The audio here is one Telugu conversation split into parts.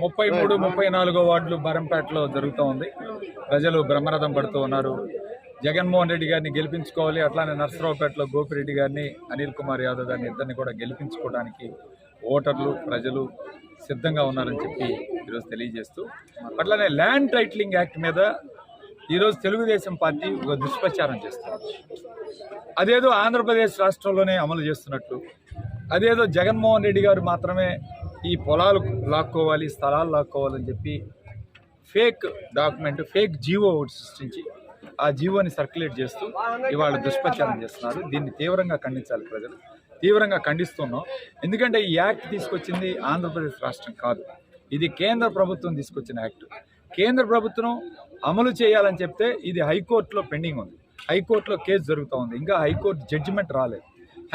33, 34 వార్డులు బరంపేటలో జరుగుతూ ఉంది. ప్రజలు బ్రహ్మరథం పడుతూ ఉన్నారు. జగన్మోహన్ రెడ్డి గారిని గెలిపించుకోవాలి, అట్లానే నర్సరావుపేటలో గోపిరెడ్డి గారిని, అనిల్ కుమార్ యాదవ్ గారిని ఇద్దరిని కూడా గెలిపించుకోవడానికి ఓటర్లు ప్రజలు సిద్ధంగా ఉన్నారని చెప్పి ఈరోజు తెలియజేస్తూ, అట్లానే ల్యాండ్ టైటిలింగ్ యాక్ట్ మీద ఈరోజు తెలుగుదేశం పార్టీ ఒక దుష్ప్రచారం చేస్తుంది. అదేదో ఆంధ్రప్రదేశ్ రాష్ట్రంలోనే అమలు చేస్తున్నట్లు, అదేదో జగన్మోహన్ రెడ్డి గారు మాత్రమే ఈ పొలాలు లాక్కోవాలి, స్థలాలు లాక్కోవాలని చెప్పి ఫేక్ డాక్యుమెంట్, ఫేక్ జీవో ఒకటి సృష్టించి ఆ జీవోని సర్క్యులేట్ చేస్తూ ఇవాళ దుష్ప్రచారం చేస్తున్నారు. దీన్ని తీవ్రంగా ఖండించాలి, ప్రజలు తీవ్రంగా ఖండిస్తున్నాం. ఎందుకంటే ఈ యాక్ట్ తీసుకొచ్చింది ఆంధ్రప్రదేశ్ రాష్ట్రం కాదు, ఇది కేంద్ర ప్రభుత్వం తీసుకొచ్చిన యాక్ట్. కేంద్ర ప్రభుత్వం అమలు చేయాలని చెప్తే ఇది హైకోర్టులో పెండింగ్ ఉంది, హైకోర్టులో కేసు జరుగుతూ ఉంది, ఇంకా హైకోర్టు జడ్జిమెంట్ రాలేదు.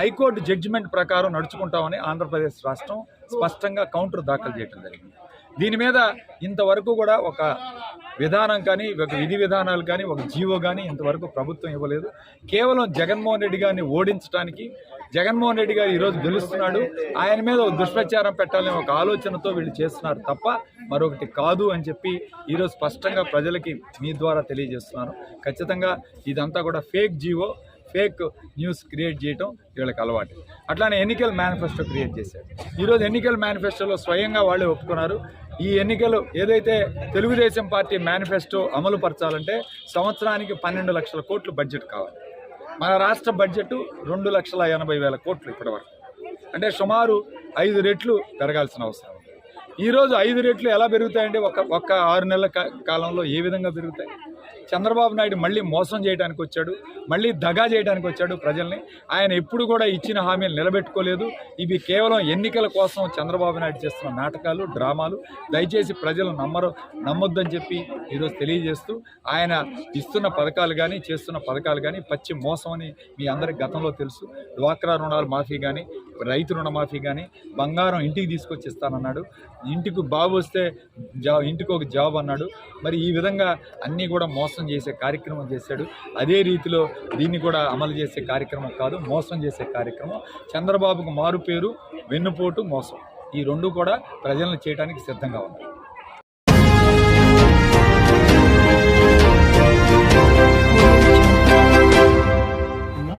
హైకోర్టు జడ్జిమెంట్ ప్రకారం నడుచుకుంటామని ఆంధ్రప్రదేశ్ రాష్ట్రం స్పష్టంగా కౌంటర్ దాఖలు చేయడం జరిగింది. దీని మీద ఇంతవరకు కూడా ఒక విధానం కానీ, ఒక విధి విధానాలు కానీ, ఒక జీవో కానీ ఇంతవరకు ప్రభుత్వం ఇవ్వలేదు. కేవలం జగన్మోహన్ రెడ్డి గారిని ఓడించడానికి, జగన్మోహన్ రెడ్డి గారు ఈరోజు గెలుస్తున్నాడు, ఆయన మీద ఒక దుష్ప్రచారం పెట్టాలని ఒక ఆలోచనతో వీళ్ళు చేస్తున్నారు తప్ప మరొకటి కాదు అని చెప్పి ఈరోజు స్పష్టంగా ప్రజలకి మీ ద్వారా తెలియజేస్తున్నాను. ఖచ్చితంగా ఇదంతా కూడా fake GO, fake news create చేయటం వీళ్ళకి అలవాటు. అట్లానే ఎన్నికల మేనిఫెస్టో క్రియేట్ చేశారు. ఈరోజు ఎన్నికల మేనిఫెస్టోలో స్వయంగా వాళ్ళే ఒప్పుకున్నారు, ఈ ఎన్నికలు ఏదైతే తెలుగుదేశం పార్టీ మేనిఫెస్టో అమలు పరచాలంటే సంవత్సరానికి 12 లక్షల కోట్లు బడ్జెట్ కావాలి. మన రాష్ట్ర బడ్జెట్ 2,80,000 కోట్లు ఇప్పటివరకు, అంటే సుమారు 5 రెట్లు పెరగాల్సిన అవసరం. ఈరోజు 5 రెట్లు ఎలా పెరుగుతాయంటే ఒక్క 6 నెలల కాలంలో ఏ విధంగా పెరుగుతాయి? చంద్రబాబు నాయుడు మళ్ళీ మోసం చేయడానికి వచ్చాడు, మళ్ళీ దగా చేయడానికి వచ్చాడు ప్రజల్ని. ఆయన ఎప్పుడు కూడా ఇచ్చిన హామీలు నిలబెట్టుకోలేదు. ఇవి కేవలం ఎన్నికల కోసం చంద్రబాబు నాయుడు చేస్తున్న నాటకాలు, డ్రామాలు. దయచేసి ప్రజలు నమ్మొద్దని చెప్పి ఈరోజు తెలియజేస్తూ, ఆయన ఇస్తున్న పథకాలు కానీ, చేస్తున్న పథకాలు కానీ పచ్చి మోసం అని మీ అందరికి గతంలో తెలుసు. డ్వాక్రా రుణాలు మాఫీ కానీ, రైతు రుణమాఫీ కానీ, బంగారం ఇంటికి తీసుకొచ్చి ఇస్తానన్నాడు, ఇంటికి బాబు వస్తే ఇంటికి ఒక జాబ్ అన్నాడు. మరి ఈ విధంగా అన్నీ కూడా మోసం చేసే కార్యక్రమం చేశాడు. అదే రీతిలో దీన్ని కూడా అమలు చేసే కార్యక్రమం కాదు, మోసం చేసే కార్యక్రమం. చంద్రబాబుకు మారు పేరు వెన్నుపోటు, మోసం. ఈ రెండు కూడా ప్రజలను చేయడానికి సిద్ధంగా ఉన్నాయి.